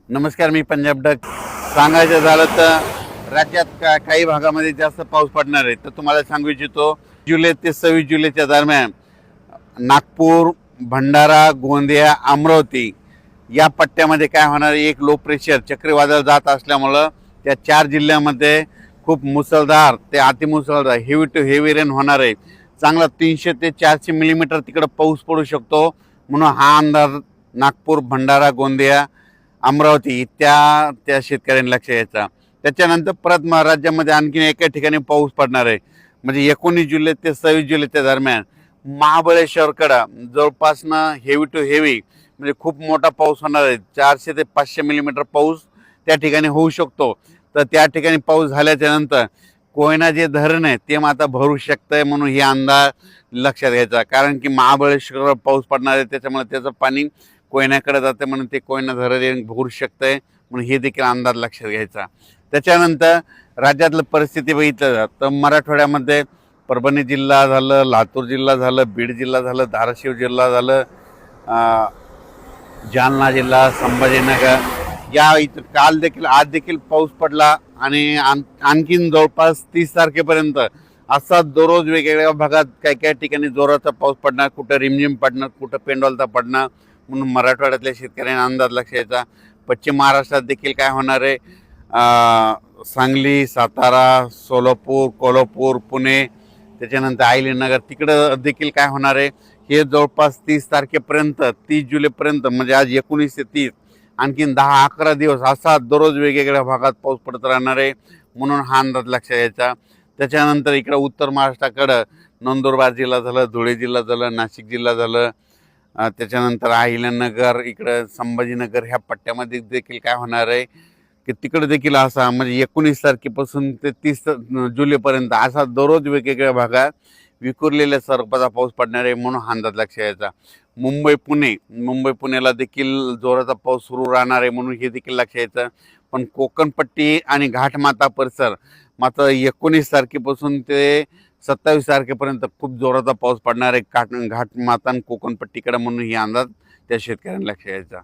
नमस्कार, मी पंजाब डक. सांगायचं झालं तर राज्यात काही भागामध्ये जास्त पाऊस पडणार आहे. तर तुम्हाला सांगू इच्छितो, जुलै ते 26 जुलैच्या दरम्यान नागपूर, भंडारा, गोंदिया, अमरावती या पट्ट्यामध्ये काय होणार आहे, एक लो प्रेशर चक्रीवादळ जात असल्यामुळं त्या 4 जिल्ह्यामध्ये खूप मुसळधार ते अतिमुसळधार हेवी टू हेवी रेन होणार आहे. चांगला 300 ते 400 मिलीमीटर तिकडं पाऊस पडू शकतो. म्हणून हा अंदाज नागपूर, भंडारा, गोंदिया, अमरावती त्या शेतकऱ्यांनी लक्ष द्यायचा. त्याच्यानंतर परत राज्यामध्ये आणखीन एका ठिकाणी पाऊस पडणार आहे. म्हणजे 19 जुलै ते 26 जुलैच्या दरम्यान महाबळेश्वरकडं जवळपासनं हेवी टू हेवी म्हणजे खूप मोठा पाऊस होणार आहे. 400 ते 500 मिलीमीटर पाऊस त्या ठिकाणी होऊ शकतो. तर त्या ठिकाणी पाऊस झाल्याच्या नंतर कोयना जे धरण आहे ते आता भरू शकतंय. म्हणून हे अंदाज लक्षात घ्यायचा, कारण की महाबळेश्वरवर पाऊस पडणार आहे, त्याच्यामुळे त्याचं पाणी कोयनाकडे जाते, म्हणून ते कोयना धरण भरू शकतंय. म्हणून हे देखील अंदाज लक्षात घ्यायचा. त्याच्यानंतर राज्यातलं परिस्थिती बघितलं तर मराठवाड्यामध्ये परभणी जिल्हा झालं, लातूर जिल्हा झालं, बीड जिल्हा झालं, धाराशिव जिल्हा झालं, जालना जिल्हा, संभाजीनगर या इथं काल देखील आज देखील पाऊस पडला. आणि आणखीन जवळपास 30 तारखेपर्यंत असा दररोज वेगवेगळ्या भागात काही काही ठिकाणी जोराचा पाऊस पडणार, कुठं रिमझिम पडणार, कुठं पेंडॉलता पडणार. म्हणून मराठवाड्यातल्या शेतकऱ्यांना अंदाज लक्ष यायचा. पश्चिम महाराष्ट्रात देखील काय होणार आहे, सांगली, सातारा, सोलापूर, कोल्हापूर, पुणे, त्याच्यानंतर अहिल्यानगर तिकडं देखील काय होणार आहे, हे जवळपास 30 तारखेपर्यंत 30 जुलैपर्यंत म्हणजे आज 19 ते 30 आणखीन 10-11 दिवस असा दररोज वेगवेगळ्या भागात पाऊस पडत राहणार आहे. म्हणून हा अंदाज लक्षात यायचा. त्याच्यानंतर इकडं उत्तर महाराष्ट्राकडं नंदुरबार जिल्हा झालं, धुळे जिल्हा झालं, नाशिक जिल्हा झालं, त्याच्यानंतर अहिल्यानगर, इकडं संभाजीनगर ह्या पट्ट्यामध्ये देखील काय होणार आहे की तिकडे देखील असा म्हणजे 19 तारखेपासून ते 30 जुलैपर्यंत असा दररोज वेगवेगळ्या भागात विखुरलेल्या स्वरूपाचा पाऊस पडणार आहे. म्हणून हा अंदाज लक्षात यायचा. मुंबई पुण्याला देखील जोराचा पाऊस सुरू राहणार आहे, म्हणून हे देखील लक्षात यायचं. पण कोकणपट्टी आणि घाटमाता परिसर मात्र 19 तारखेपासून ते 27 तारखेपर्यंत खूप जोराचा पाऊस पडणार आहे घाटमाता आणि कोकणपट्टीकडे. म्हणून ही अंदाज त्या शेतकऱ्यांना लक्षात यायचा.